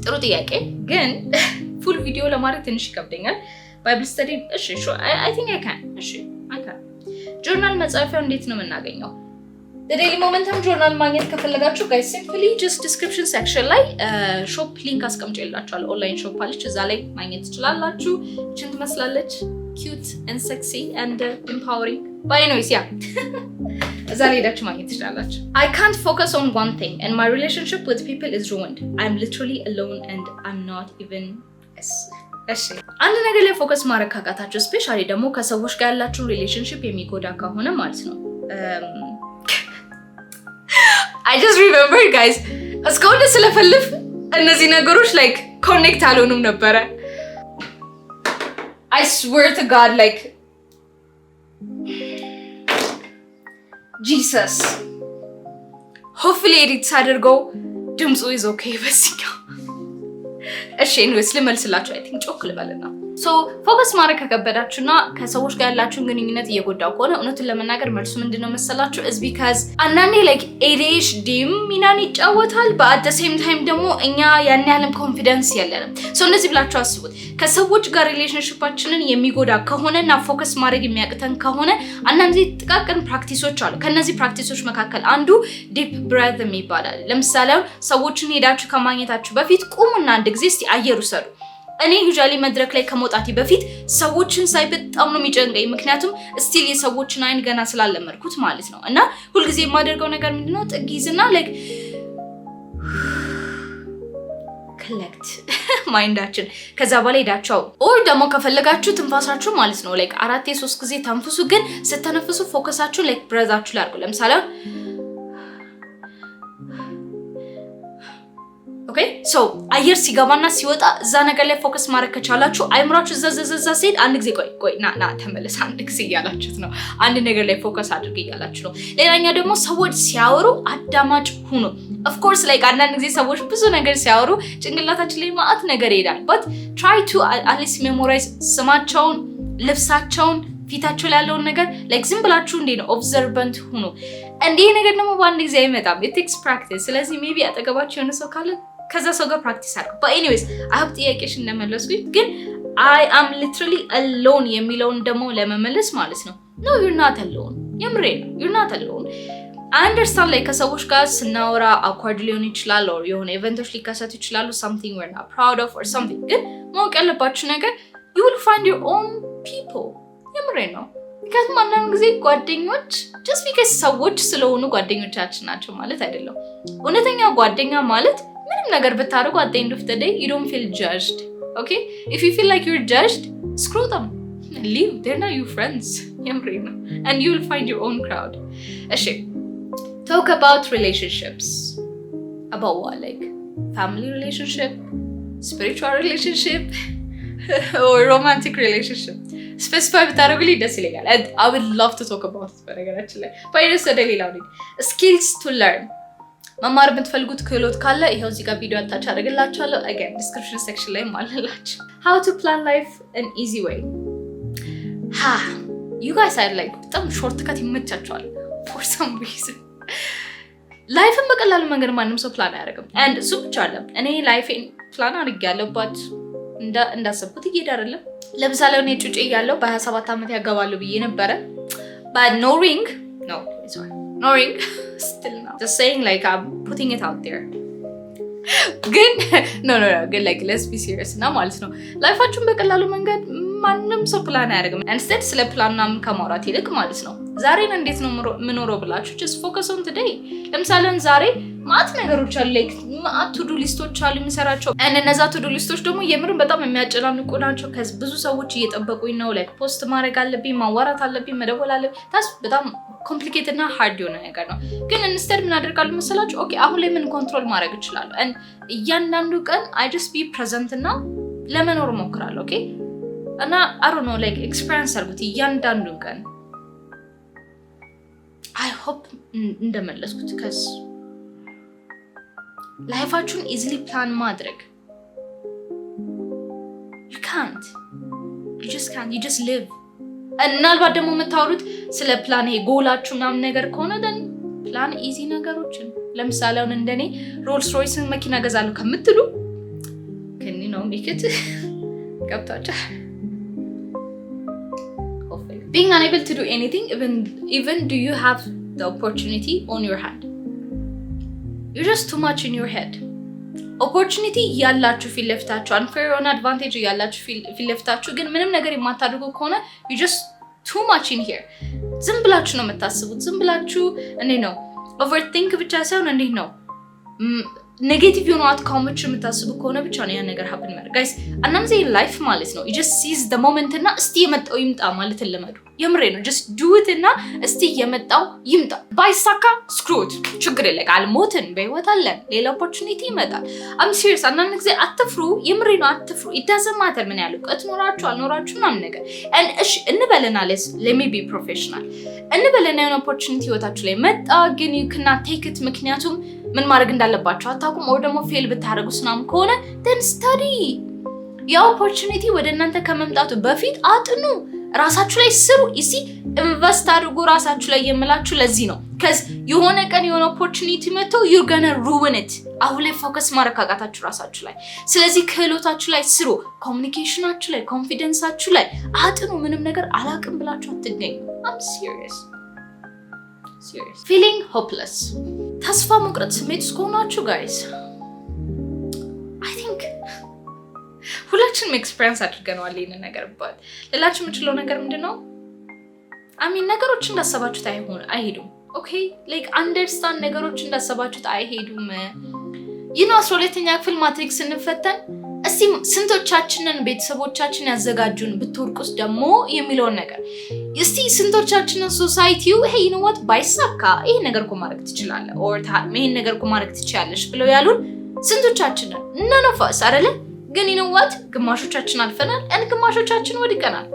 ጥሩ ጥያቄ ግን full video ለማድረግ ትንሽ ይከብደኛል። Bible study እሺ I think I can። እሺ I can። ጆርናል መጻፊያው እንዴት ነው የምናገኘው? The Daily Momentum journal ማግኘት ከፈለጋችሁ guys simply just description section ላይ shop link አስቀምጬላችኋለሁ። ኦንላይን ሾፕ አለች እዛ ላይ ማግኘት ትችላላችሁ። እቺን ትመስላለች cute and sexy and empowering. But anyways yeah እዛ ላይ ሄዳችሁ ማግኘት ትችላላችሁ። I can't focus on one thing and my relationship with people is ruined. I'm literally alone and I'm not even እሺ አንድ ነገር ላይ ፎከስ ማድረግ ካቃታችሁ ስፔሻሊ ደግሞ ከሰዎች ጋር ያላችሁ ሪሌሽንሺፕ የሚጎዳ ከሆነ ማለት ነው I just remember guys እስካሁን ስለፈልፍ እነዚህ ነገሮች like connect አልሆኑም ነበረ። I swear to God like Jesus hopefully edit አድርገው ድምፁ is okay በሲጋው እሺ እንወስ ልመልስላችሁ I think ጮክ ልበልና so ፎከስ ማድረግ ከከበዳችሁና ከሰዎች ጋር ያላችሁን ግንኙነት እየጎዳው ከሆነ እውነቱን ለመናገር መልሱ ምንድነው መሰላችሁ is because አንዳንዴ like ADHD ሚናን ይጫወታል but at the same time ደግሞ እኛ ያን ያለም ኮንፊደንስ የለንም so እንደዚህ ብላችሁ አስቡት ከሰዎች ጋር ሪሌሽንሺፓችንን የሚጎዳ ከሆነና ፎከስ ማድረግ የሚያቅተን ከሆነ አንዳንዴ ጥቃቅን ፕራክቲሶች አሉ ከነዚህ ፕራክቲሶች መካከል አንዱ ዲፕ ብሬዝ ይባላል ለምሳሌ ሰዎችን ሄዳችሁ ከማግኘታችሁ በፊት ቁሙና አንድ ጊዜ እስቲ አየር ውሰዱ እኔ usually መድረክ ላይ ከመውጣቴ በፊት ሰዎችን ሳይ በጣም ነው የሚጨንቀኝ ምክንያቱም ስቲል የሰዎችን አይን ገና ስላለመድኩት ማለት ነው እና ሁሉ ጊዜ የማደርገው ነገር ምንድነው ጥጊዝና like collect ማይንዳችን ከዛ በኋላ ሄዳችሁ ኦር ደግሞ ከፈለጋችሁ ትንፋሳችሁ ማለት ነው like 4-3 ጊዜ ተንፍሱ ግን ስትተነፍሱ ፎከሳችሁ like ብሬዛችሁ ላይ አድርጉ ለምሳሌ okay so አየር ሲገባና ሲወጣ እዛ ነገር ላይ ፎከስ ማድረግ ከቻላችሁ አይምራችሁ ዘዘዘዛ ሲል አንድ ጊዜ ቆይ ና ተመለስ አንድ ጊዜ ያላችሁት ነው አንድ ነገር ላይ ፎከስ አድርጉ ያላችሁ ነው ሌላኛው ደግሞ ሰዎች ሲያወሩ አዳማጭ ሁኑ of course like አንዳንድ ጊዜ ሰዎች ብዙ ነገር ሲያወሩ ጭንቅላታችን ላይ ማአት ነገር ይሄዳል but try to at least memorize ስማቸውን ልብሳቸውን ፊታቸው ላይ ያለውን ነገር like ዝም ብላችሁ እንዴ ነው observant ሁኑ እንዴ ነገር ደግሞ በአንድ ጊዜ አይመጣም it takes practice ስለዚህ maybe አጠገባችሁ የሆነ ሰው ካለ ከዛ ሰው ጋር ፕራክቲስ አድርጉ but anyways I hope ጥያቄሽን ለመለስኩኝ ግን I am literally alone የሚለውን ደግሞ ለመመለስ ማለት ነው no you're not alone የምሬ ነው you're not alone I understand like ከሰዎች ጋር ስናወራ awkward ሊሆን ይችላል or የሆነ ኢቨንቶች ሊከሰቱ ይችላሉ something we're not proud of or something ግን ማወቅ ያለባችሁ ነገር you will find your own people የምሬ ነው because አንዳንድ ጊዜ ጓደኞች just because ሰዎች ስለሆኑ ጓደኞቻችን ናቸው ማለት አይደለም እውነተኛ ጓደኛ ማለት ምንም ነገር ብታደርጉ at the end of the day you don't feel judged okay if you feel like you're judged screw them leave they're not your friends and you will find your own crowd okay talk about relationships about what like family relationship spiritual relationship or romantic relationship ስፔሲፋይ ብታደርጉልኝ ደስ ይለኛል። I would love to talk about it በነገራችን ላይ ፋይናንስ ወደ ሌላው ነው skills to learn መማር የምትፈልጉት ክህሎት ካለ ይሄው እዚህ ጋር ቪዲዮ አታች አደርግላችኋለሁ again description section ላይ ማለላችሁ how to plan life an easy way you guys are like በጣም ሾርት ከት ይመቻችኋል for some reason ላይፍን በቀላሉ መንገድ ማንም ሰው ፕላን አያደርግም and እሱ ብቻ አይደለም እኔ ላይፌን ፕላን አድርጌያለሁ but እንዳሰብኩት እየሄደ አይደለም ለምሳሌ እኔ ጩጬ እያለሁ በ27 ዓመት ያገባሉ ብዬ ነበረ but no ring still no just saying like I'm putting it out there ግን no ግን like let's be serious እና ማለት ነው ላይፋችሁን በቀላሉ መንገድ ማንም ሰው ፕላን አያደርግም instead ስለ ፕላን ምናምን ከማውራት ይልቅ ማለት ነው ዛሬን እንዴት ነው ምኖረው ብላችሁ just focus on today ለምሳሌ ዛሬ ማት ነገሮች አሉ like ማት to do ሊስቶች አሉ የሚሰራቸው እነዛ to do ሊስቶች ደግሞ የምር በጣም የሚያጨናንቁ ናቸው ከዚህ ብዙ ሰዎች እየጠበቁኝ ነው like ፖስት ማድረግ አለብኝ ማዋራት አለብኝ መደወል አለብኝ ታስ በጣም complicated እና hard የሆነ ነገር ነው ግን instead ምን አደርጋለሁ መሰላችሁ ኦኬ አሁን ላይ ምን ኮንትሮል ማድረግ እችላለሁ and እያንዳንዱ ቀን I just be present እና ለመኖር ሞክራለሁ ኦኬ እና I don't know like experience አድርጉት እያንዳንዱ ቀን I hope እንደመለስኩት cuz ላይፋችሁን easily plan ማድረግ you can't you just live እናልባት ደግሞ የምታወሩት ስለ ፕላን ይሄ ጎላችሁ ምናምን ነገር ከሆነ then ፕላን easy ነገሮችን ለምሳሌ አሁን እንደኔ ሮልስ ሮይስን መኪና ገዛለሁ ከምትሉ ከኒ ነው ሚክት ገብታችሁ being unable to do anything even do you have the opportunity on your hand you're just too much in your head opportunity ያላችሁ ፊት ለፊታችሁ unfair on advantage ያላችሁ ፊት ለፊታችሁ ግን ምንም ነገር የማታደርጉ ከሆነ you just too much in here ዝም ብላችሁ ነው የምታስቡት ዝም ብላችሁ እንዴ ነው overthink ብቻ ሳይሆን እንዴ ነው ኔጌቲቭ የሆኑ አውትካሞች የምታስቡ ከሆነ ብቻ ነው ያ ነገር happen ማለት guys አንዳንዴ ላይፍ ማለት ነው you just seize the moment እና እስቲ የመጣው ይምጣ ማለት ለመዱ የምሬ ነው just do it እና እስቲ የመጣው ይምጣ ባይሳካ screw it ችግር የለም አልሞትን በህይወት አለን ሌላ opportunity ይመጣል I'm serious አንዳንድ ጊዜ አትፍሩ የምሬ ነው አትፍሩ it doesn't matter ምን ያለው አትኖራችሁ አልኖራችሁ ምናምን ነገር and እሺ እንበለና let me be professional እንበለና የሆነ opportunity ህይወታችሁ ላይ መጣ ግን you cannot take it ምክንያቱም ምን ማድረግ እንዳለባችሁ አታውቁም ወይ ደግሞ ፌል ብታረጉ ስናም ከሆነ then study ያ opportunity ወደ እናንተ ከመምጣቱ በፊት አጥኑ ራሳችሁ ላይ ስሩ እሺ ኢንቨስት አድርጉ ራሳችሁ ላይ የምላችሁ ለዚህ ነው cuz የሆነ ቀን የሆነ opportunity መጥቶ you're gonna ruin it አሁን ላይ ፎከስ ማድረግ ካቃታችሁ ራሳችሁ ላይ ስለዚህ ክህሎታችሁ ላይ ስሩ ኮሙኒኬሽናችሁ ላይ ኮንፊደንሳችሁ ላይ አጥኑ ምንም ነገር አላቅም ብላችሁ አትገኙ I'm serious feeling hopeless ተስፋ መቁረጥ ስሜት ውስጥ ከሆናችሁ guys I think ሁላችንም ኤክስፒሪየንስ አድርገናል ይሄን ነገር ባት ለላችሁ የምችለው ነገር ምንድነው I mean ነገሮች እንዳሰባችሁት አይሄዱም okay like understand ነገሮች እንዳሰባችሁት አይሄዱም you know 12ኛ ክፍል ማትሪክስ ስንፈተን እስቲ ስንቶቻችንን ቤተሰቦቻችን ያዘጋጁን ብትወርቁስ ደግሞ የሚለው ነገር እስቲ ስንቶቻችንን ሶሳይቲው hey you know what ባይሳካ ይሄ ነገር እኮ ማድረግ ትችላለህ or ይሄ ነገር እኮ ማድረግ ትችያለሽ ብለው ያሉን ስንቶቻችንን none of us አይደለ ግን you know what ግማሾቻችን አልፈናል and ግማሾቻችን ወድቀናል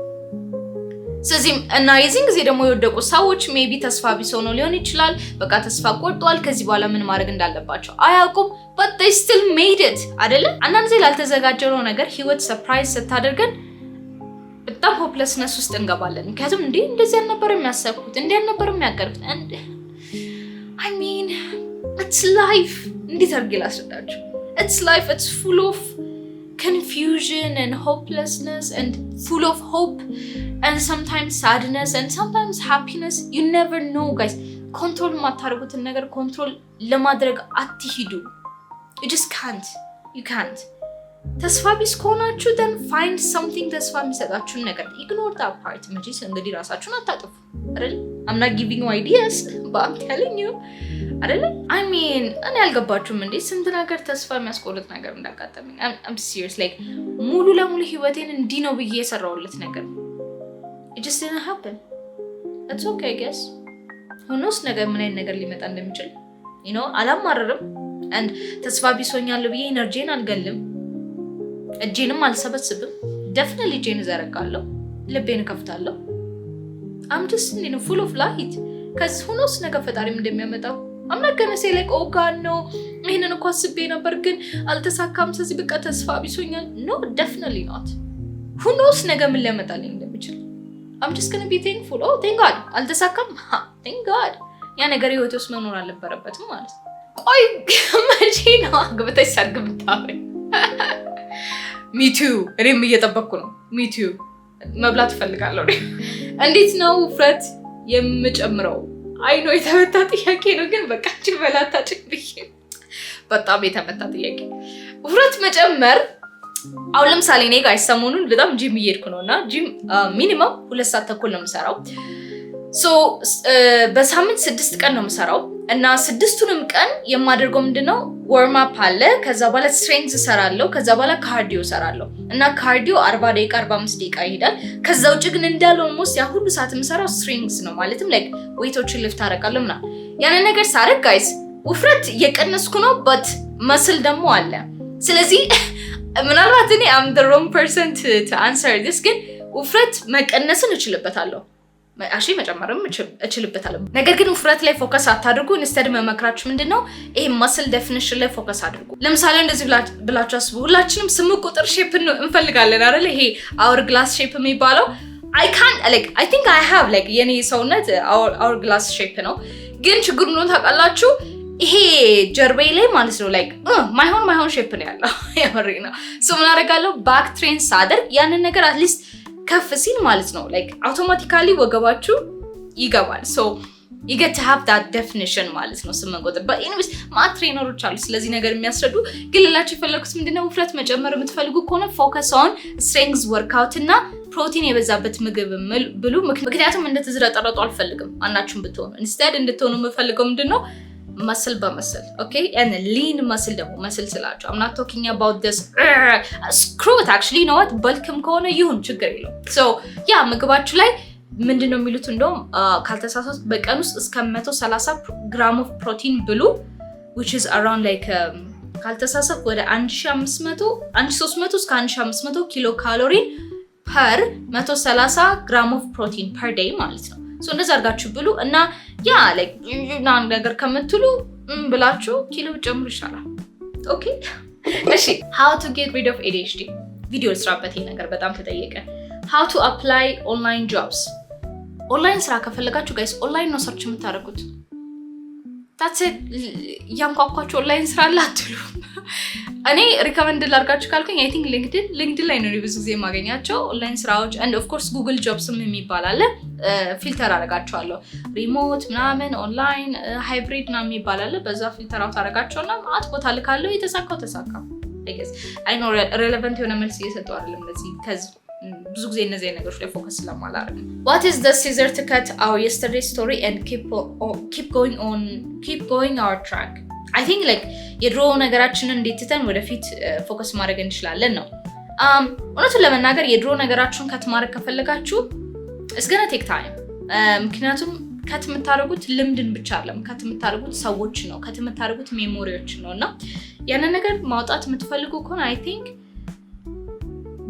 ስለዚህ እና የዚህን ጊዜ ደግሞ የወደቁ ሰዎች ሜቢ ተስፋ ቢስ ሆነው ሊሆን ይችላል በቃ ተስፋ ቆርጠዋል ከዚህ በኋላ ምን ማድረግ እንዳለባቸው አያውቁም but they still made it አይደለ አንዳንድ ጊዜ ላልተዘጋጀነው ነገር ህይወት ሰርፕራይዝ ስታደርገን በጣም ሆፕለስነስ ውስጥ እንገባለን ምክንያቱም እንደዚህ አልነበረም የሚያሰብኩት አልነበረም የሚያቀርቡት and I mean it's life እንዴት አድርጌ ላስረዳችሁ it's life it's full of confusion and hopelessness and full of hope and sometimes sadness and sometimes happiness you never know guys control ማታረጉትን ነገር control ለማድረግ አትሂዱ you just can't ተስፋ ቢስ ከሆናችሁ then find something ተስፋ የሚሰጣችሁን ነገር ignore that part መቼስ እንግዲህ ራሳችሁን አታጥፉ አይደል I'm not giving you ideas but I'm telling you አይደል I mean እኔ አልገባችሁም እንዴ ስንት ነገር ተስፋ የሚያስቆርጥ ነገር እንዳጋጠመኝ I'm serious like ሙሉ ለሙሉ ህይወቴን እንዲህ ነው ብዬ የሰራውለት ነገር it just didn't happen that's okay I guess who knows ነገር ምን አይነት ነገር ሊመጣ እንደሚችል you know አላማረርም and ተስፋ ቢሶኛል ብዬ ኢነርጂን አልገልም እጄንም አልሰበስብም definitely እጄን ዘረጋለሁ ልቤን ከፍታለሁ I'm just full of light cuz who knows ነገ ፈጣሪም እንደሚያመጣው I'm not gonna say like oh god no ይሄንን እኮ አስቤ ነበር ግን አልተሳካም ስለዚህ በቃ ተስፋ ቢሶኛል no definitely not who knows ነገ ምን ሊያመጣልኝ እንደሚችል I'm just gonna be thankful oh thank god አልተሳካም thank god ያ ነገር ህይወቴ ውስጥ መኖር አልነበረበትም ማለት ቆይ መቼ ነው አግብተሽ ሳግብታለኝ me too እኔም እየጠበቅኩ ነው me too መብላት ፈልጋለሁ እንዴት ነው ውፍረት የምጨምረው አይ ነው የተመታ ጥያቄ ነው ግን በቃ እቺ በላታችን ብዬ በጣም የተመታ ጥያቄ ውፍረት መጨመር አሁን ለምሳሌ እኔ ጋር ሰሞኑን በጣም ጂም እየሄድኩ ነውና ጂም ሚኒመም 2 ሰዓት ተኩል ነው የምሰራው ሶ በሳምንት 6 ቀን ነው የምሰራው እና 6ቱንም ቀን የማደርገው ምንድነው ዋርም አፕ አለ ከዛ በኋላ ስትሬንግዝ እሰራለሁ ከዛ በኋላ ካርዲዮ እሰራለሁ እና ካርዲዮ 40 ደቂቃ 45 ደቂቃ ይሄዳል ከዛ ውጭ ግን እንዳለው ሞስት ያ ሁሉ ሰዓት የምሰራው ስትሬንግዝ ነው ማለትም ላይክ ዌይቶችን ሊፍት አደርጋለሁ ምናምን ያን ነገር ሳረግ ጋይስ ውፍረት እየቀነስኩ ነው but መስል ደግሞ አለ ስለዚህ ምናልባት እኔ I'm the wrong person to answer this ግን ውፍረት መቀነስን እችልበታለሁ አሺ መጨመርም እችልበታለሁ ነገር ግን ውፍረት ላይ ፎከስ አታድርጉ instead መመክራችሁ ምንድነው ይሄ መስል ዴፊኒሽን ላይ ፎከስ አድርጉ ለምሳሌ እንደዚህ ብላችሁ አስቡ ሁላችንም 8 ቁጥር ሼፕ እንፈልጋለን አይደል ይሄ አወር ግላስ ሼፕ የሚባለው I can't like I think I have like የኔ ሰውነት አወር ግላስ ሼፕ ነው ግን ችግሩ ነው ታውቃላችሁ ይሄ ጀርባዬ ላይ ማለት ነው ላይክ ማይሆን ሼፕ ነው ያለው ያመሪ ነው ሶ ምን አደርጋለሁ ባክ ትሬን ሳደርግ ያንን ነገር አትሊስት ከፍ ሲል ማለት ነው ላይክ አውቶማቲካሊ ወገባችሁ ይገባል ሶ you get to have that definition ማለት ነው 8 ቁጥር but anyways ትሬነሮች አሉ ስለዚህ ነገር የሚያስረዱ ግን ሌላችሁ የፈለኩት ምንድነው ውፍረት መጨመር የምትፈልጉ ከሆነ focus on strength workout እና ፕሮቲን የበዛበት ምግብ ብሉ ምክንያቱም እንደተዝረጠረጡ አልፈልግም አናችሁም ብትሆኑ instead እንድትሆኑ የምፈልገው ምንድነው muscle በመስል okay and lean muscle ደግሞ መስል ስላችሁ I'm not talking about this screw it actually you know what bulkም ከሆነ ይሁን ችግር የለውም so ያ ምግባችሁ ላይ ምንድነው የሚሉት እንደውም ካልተሳሳት በቀን ውስጥ እስከ 130 ግራም of protein ብሉ which is around like ካልተሳሳት ወደ 1300 እስከ 1500 ኪሎ ካሎሪ per 130 ግራም of protein per day ማለት ነው so እንደዛ አድርጋችሁ ብሉ እና ያ like አንድ ነገር ከምትሉ ብላችሁ ኪሎ ጨምሩ ይሻላል ኦኬ እሺ how to get rid of ADHD ቪዲዮ ስራበት ይሄ ነገር በጣም ተጠየቀ how to apply online jobs ኦንላይን ስራ ከፈለጋችሁ ጋይስ ኦንላይን ነው ሰርች የምታደርጉት that's it ያንኳኳችሁ ኦንላይን ስራ አላትሉ እኔ ሪከመንድ ላርጋችሁ ካልከኝ I think LinkedIn ላይ ነው ብዙ ጊዜ ማገኛቸው ኦንላይን ስራዎች and of course Google Jobs የሚባል አለ ፊልተር አደርጋቸዋለሁ ሪሞት ምናምን ኦንላይን ሃይብሪድ ምናምን የሚባል አለ በዛ ፊልተር አውት አደርጋቸውና ማት ቦታ ልካለሁ የተሳካው ተሳካ I guess I know relevant የሆነ መልስ እየሰጠው አይደለም ለዚህ ከዚህ ብዙ ጊዜ እነዚህ ነገሮች ላይ ፎከስ ስለማላደርግ what is the scissor to cut our yesterday story and keep going our track I think like የድሮ ነገራችንን እንዴትተን ወደፊት ፎከስ ማድረግ እንችላለን ነው እውነቱን ለመናገር የድሮ ነገራችሁን ከት ማድረግ ከፈለጋችሁ it's gonna take time ምክንያቱም ከት የምታደርጉት ልምድን ብቻ አይደለም ከት የምታደርጉት ሰዎች ነው ከት የምታደርጉት ሜሞሪዎች ነውና ያንን ነገር ማውጣት የምትፈልጉ ከሆነ I think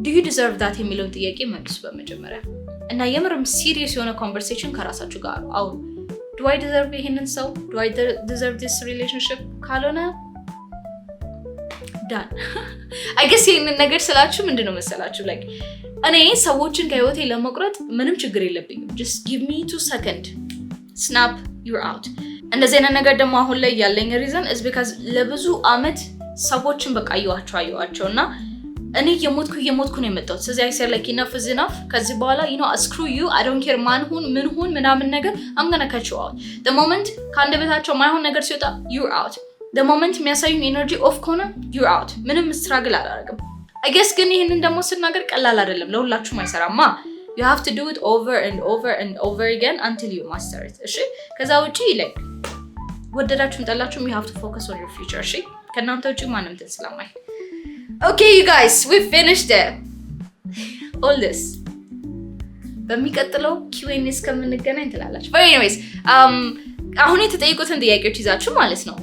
do you deserve that የሚለውን ጥያቄ መልሱ በመጀመሪያ እና የምርም ሲሪየስ የሆነ ኮንቨርሴሽን ከራሳችሁ ጋር አውሩ do I deserve ይሄንን ሰው do I deserve this relationship ካልሆነ done I guess ይሄንን ነገር ስላችሁ ምንድነው መሰላችሁ like እኔ ሰዎችን ከህይወቴ ለመቁረጥ ምንም ችግር የለብኝም just give me 2 seconds snap you're out እንደዚህ አይነት ነገር ደግሞ አሁን ላይ ያለኝ reason is because ለብዙ አመት ሰዎችን በቃ አየዋቸውና እኔ የሞትኩ ነው የመጣሁት ስለዚህ I said like enough is enough ከዚህ በኋላ you know screw you I don't care ምን ሁን ምናምን ነገር I'm gonna cut you out the moment ካንደበታቸው ማይሆን ነገር ሲወጣ you're out the moment የሚያሳዩኝ energy off ከሆነ you're out ምንም struggle አላደርግም I guess ግን ይሄንን ደግሞ ስናገር ቀላል አይደለም ለሁላችሁም አይሰራማ you have to do it over and over again until you master it እሺ ከዛ ውጪ like ወደዳችሁም ጠላችሁም you have to focus on your future እሺ ከናንተ ውጪ ማንም ተስላማይ Okay you guys we finished all this በሚቀጥለው Q&A እስከምንገናኝ ትላላችሁ but anyways አሁን የተጠየቁትን ጥያቄዎች ይዛችሁ ማለት ነው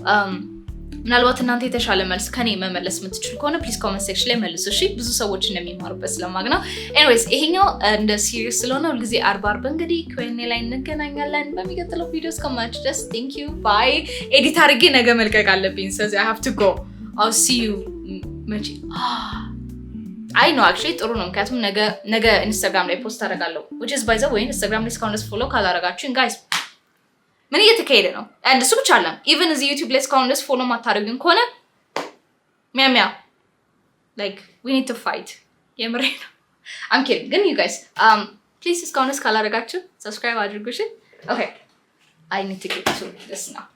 ምናልባት እናንተ የተሻለ መልስ ከኔ መመለስ የምትችሉ ከሆነ ፕሊዝ ኮሜንት ሴክሽን ላይ መልሱ እሺ ብዙ ሰዎች እንደሚማሩበት ስለማቅ ነው ኤኒዌይስ ይሄኛው እንደ ሲሪየስ ስለሆነ ሁልጊዜ አርብ እንግዲህ Q&A ላይ እንገናኛለን በሚቀጥለው ቪዲዮ እስከማች ድረስ ቴንክ ዩ ባይ ኤዲት አድርጌ ነገ መልቀቅ አለብኝ ስለዚህ I have to go I'll see you መቼ I know actually ጥሩ ነው ምክንያቱም ነገ ኢንስታግራም ላይ ፖስት አደርጋለሁ which is by the way ኢንስታግራም ላይ እስካሁን ድረስ ፎሎ ካላደረጋችሁኝ guys ምን እየተካሄደ ነው and እሱ ብቻ አይደለም even እዚህ ዩቲዩብ ላይ እስካሁን ድረስ ፎሎ ማታደርጉኝ ከሆነ ሚያ like we need to fight የምሬ ነው I'm kidding ግን you guys please እስካሁን ድረስ ካላደረጋችሁ subscribe አድርጉ እሺ okay I need to get to this now